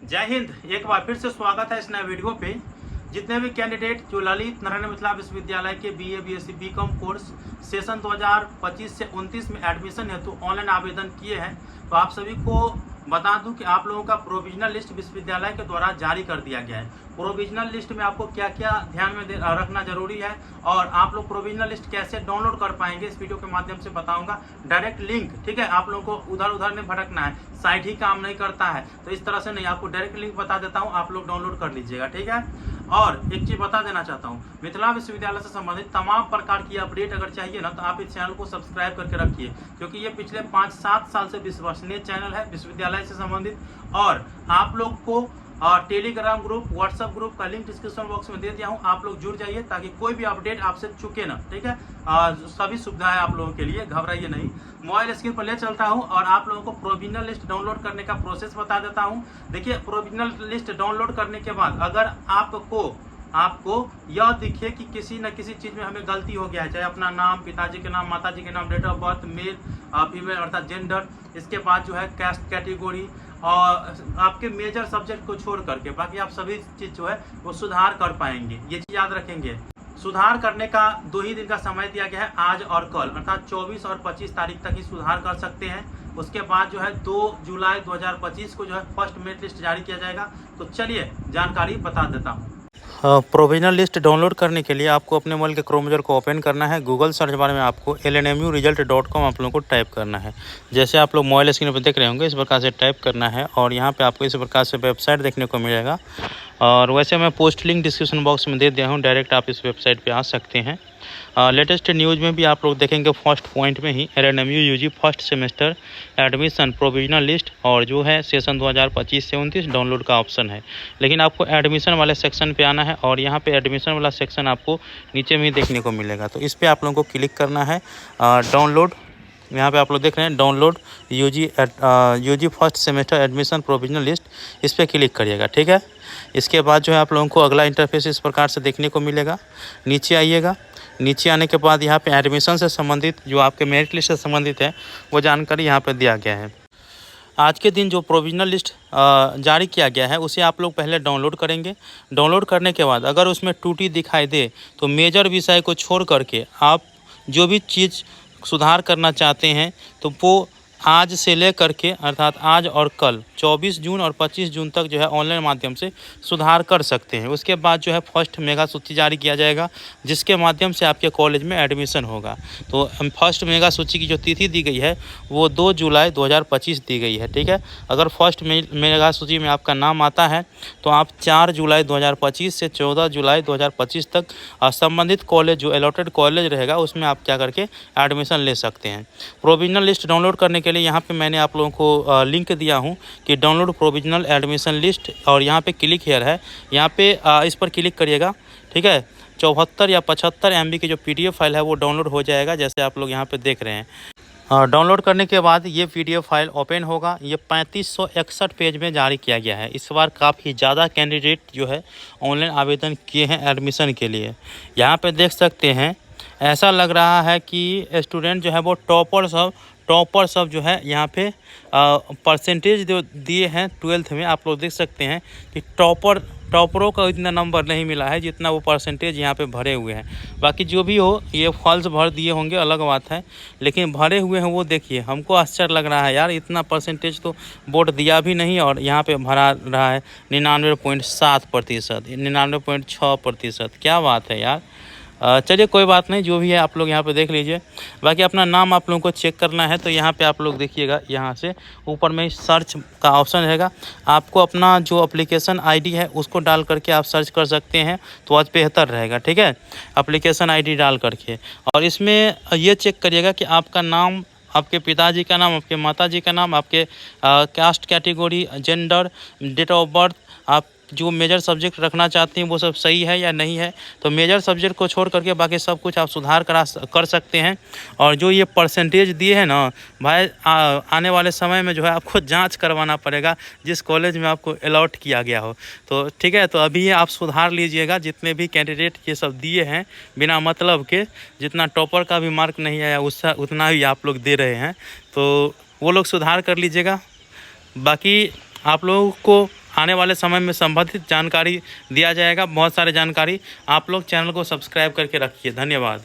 जय हिंद। एक बार फिर से स्वागत है इस नए वीडियो पे। जितने भी कैंडिडेट जो ललित नारायण मिथिला विश्वविद्यालय के BA BSc BCom course session 2025 से 29 में एडमिशन हेतु ऑनलाइन आवेदन किए हैं, तो आप सभी को बता दूं कि आप लोगों का प्रोविजनल लिस्ट विश्वविद्यालय के द्वारा जारी कर दिया गया है। प्रोविजनल लिस्ट में आपको क्या क्या ध्यान में रखना जरूरी है और आप लोग प्रोविजनल लिस्ट कैसे डाउनलोड कर पाएंगे इस वीडियो के माध्यम से बताऊंगा। डायरेक्ट लिंक, ठीक है, आप लोगों को उधर उधर नहीं भटकना है, साइट ही काम नहीं करता है तो इस तरह से नहीं, आपको डायरेक्ट लिंक बता देता हूँ, आप लोग डाउनलोड कर लीजिएगा, ठीक है। और एक चीज बता देना चाहता हूँ, मिथिला विश्वविद्यालय से संबंधित तमाम प्रकार की अपडेट अगर चाहिए ना तो आप इस चैनल को सब्सक्राइब करके रखिए, क्योंकि ये पिछले 5-7 साल से विश्वसनीय चैनल है विश्वविद्यालय से संबंधित। और आप लोग को टेलीग्राम ग्रुप, व्हाट्सएप ग्रुप का लिंक डिस्क्रिप्शन बॉक्स में दे दिया हूँ, आप लोग जुड़ जाइए ताकि कोई भी अपडेट आपसे चुके ना, ठीक है। सभी सुविधा है आप लोगों के लिए, घबराइए नहीं। मोबाइल स्क्रीन पर ले चलता हूँ और आप लोगों को प्रोविजनल लिस्ट डाउनलोड करने का प्रोसेस बता देता हूँ। देखिए, प्रोविजनल लिस्ट डाउनलोड करने के बाद अगर आपको यह दिखे कि किसी न किसी चीज में हमें गलती हो गया है, चाहे अपना नाम, पिताजी के नाम, माताजी के नाम, date of birth, male female अर्थात जेंडर, इसके बाद जो है कैस्ट कैटेगरी और आपके मेजर सब्जेक्ट को छोड़ करके बाकी आप सभी चीज जो है वो सुधार कर पाएंगे। ये चीज याद रखेंगे। सुधार करने का 2 ही दिन का समय दिया गया है, आज और कल, अर्थात 24 और 25 तारीख तक ही सुधार कर सकते हैं। उसके बाद जो है 2 जुलाई 2025 को जो है फर्स्ट मेरिट लिस्ट जारी किया जाएगा। तो चलिए जानकारी बता देता हूँ। प्रोविजनल लिस्ट डाउनलोड करने के लिए आपको अपने मोबाइल के क्रोम ब्राउज़र को ओपन करना है। गूगल सर्च बार में आपको lnmuresult.com आप लोगों को टाइप करना है। जैसे आप लोग मोबाइल स्क्रीन पर देख रहे होंगे, इस प्रकार से टाइप करना है और यहाँ पे आपको इस प्रकार से वेबसाइट देखने को मिलेगा। और वैसे मैं पोस्ट लिंक डिस्क्रिप्शन बॉक्स में दे दिया हूँ, डायरेक्ट आप इस वेबसाइट पे आ सकते हैं। लेटेस्ट न्यूज़ में भी आप लोग देखेंगे फर्स्ट पॉइंट में ही LNMU UG first semester admission provisional list और जो है सेशन 2025 से 29 डाउनलोड का ऑप्शन है। लेकिन आपको एडमिशन वाले सेक्शन पे आना है और यहाँ पे एडमिशन वाला सेक्शन आपको नीचे में ही देखने को मिलेगा। तो इस पर आप लोगों को क्लिक करना है। डाउनलोड, यहाँ पे आप लोग देख रहे हैं download UG first semester admission provisional list, इस पर क्लिक करिएगा, ठीक है। इसके बाद जो है आप लोगों को अगला इंटरफेस इस प्रकार से देखने को मिलेगा। नीचे आइएगा। नीचे आने के बाद यहाँ पे एडमिशन से संबंधित जो आपके मेरिट लिस्ट से संबंधित है वो जानकारी यहाँ पे दिया गया है। आज के दिन जो प्रोविजनल लिस्ट जारी किया गया है उसे आप लोग पहले डाउनलोड करेंगे। डाउनलोड करने के बाद अगर उसमें त्रुटि दिखाई दे तो मेजर विषय को छोड़ करके आप जो भी चीज़ सुधार करना चाहते हैं तो वो आज से ले करके अर्थात आज और कल 24 जून और 25 जून तक जो है ऑनलाइन माध्यम से सुधार कर सकते हैं। उसके बाद जो है फर्स्ट मेगा सूची जारी किया जाएगा, जिसके माध्यम से आपके कॉलेज में एडमिशन होगा। तो फर्स्ट मेगा सूची की जो तिथि दी गई है वो 2 जुलाई 2025 दी गई है, ठीक है। अगर फर्स्ट मेगा सूची में आपका नाम आता है तो आप 4 जुलाई 2025 से 14 जुलाई 2025 तक संबंधित कॉलेज जो अलॉटेड कॉलेज रहेगा उसमें आप क्या करके एडमिशन ले सकते हैं। प्रोविजनल लिस्ट डाउनलोड करने के लिए यहाँ पे मैंने आप लोगों को लिंक दिया हूँ कि डाउनलोड प्रोविजनल एडमिशन लिस्ट, और यहाँ पे क्लिक हियर है, यहाँ पे इस पर क्लिक करिएगा, ठीक है। 74 या 75 MB की जो PDF फाइल है वो डाउनलोड हो जाएगा, जैसे आप लोग यहाँ पे देख रहे हैं। डाउनलोड करने के बाद ये PDF फाइल ओपन होगा। ये 3561 पेज में जारी किया गया है। इस बार काफ़ी ज़्यादा कैंडिडेट जो है ऑनलाइन आवेदन किए हैं एडमिशन के लिए। यहाँ पे देख सकते हैं, ऐसा लग रहा है कि स्टूडेंट जो है वो टॉपर सब जो है यहाँ पे परसेंटेज जो दिए हैं 12th में, आप लोग देख सकते हैं कि टॉपरों का इतना नंबर नहीं मिला है जितना वो परसेंटेज यहाँ पे भरे हुए हैं। बाकी जो भी हो, ये फॉल्स भर दिए होंगे अलग बात है, लेकिन भरे हुए हैं वो देखिए। हमको आश्चर्य लग रहा है यार, इतना परसेंटेज तो बोर्ड दिया भी नहीं और यहाँ पे भरा रहा है 99.7%, 99.6%। क्या बात है यार। चलिए कोई बात नहीं, जो भी है आप लोग यहाँ पे देख लीजिए। बाकी अपना नाम आप लोगों को चेक करना है तो यहाँ पे आप लोग देखिएगा, यहाँ से ऊपर में सर्च का ऑप्शन रहेगा। आपको अपना जो एप्लीकेशन आईडी है उसको डाल करके आप सर्च कर सकते हैं तो आज बेहतर रहेगा, ठीक है। एप्लीकेशन आईडी डाल करके, और इसमें ये चेक करिएगा कि आपका नाम, आपके पिताजी का नाम, आपके माताजी का नाम, आपके caste category, gender, date of birth, आप जो मेजर सब्जेक्ट रखना चाहते हैं वो सब सही है या नहीं है। तो मेजर सब्जेक्ट को छोड़ करके बाकी सब कुछ आप सुधार कर सकते हैं। और जो ये परसेंटेज दिए हैं ना भाई, आने वाले समय में जो है आपको जांच करवाना पड़ेगा जिस कॉलेज में आपको अलॉट किया गया हो। तो ठीक है, तो अभी आप सुधार लीजिएगा। जितने भी कैंडिडेट ये सब दिए हैं बिना मतलब के, जितना टॉपर का भी मार्क नहीं आया उससे उतना ही आप लोग दे रहे हैं, तो वो लोग सुधार कर लीजिएगा। बाकी आप लोगों को आने वाले समय में संबंधित जानकारी दिया जाएगा। बहुत सारे जानकारी आप लोग चैनल को सब्सक्राइब करके रखिए। धन्यवाद।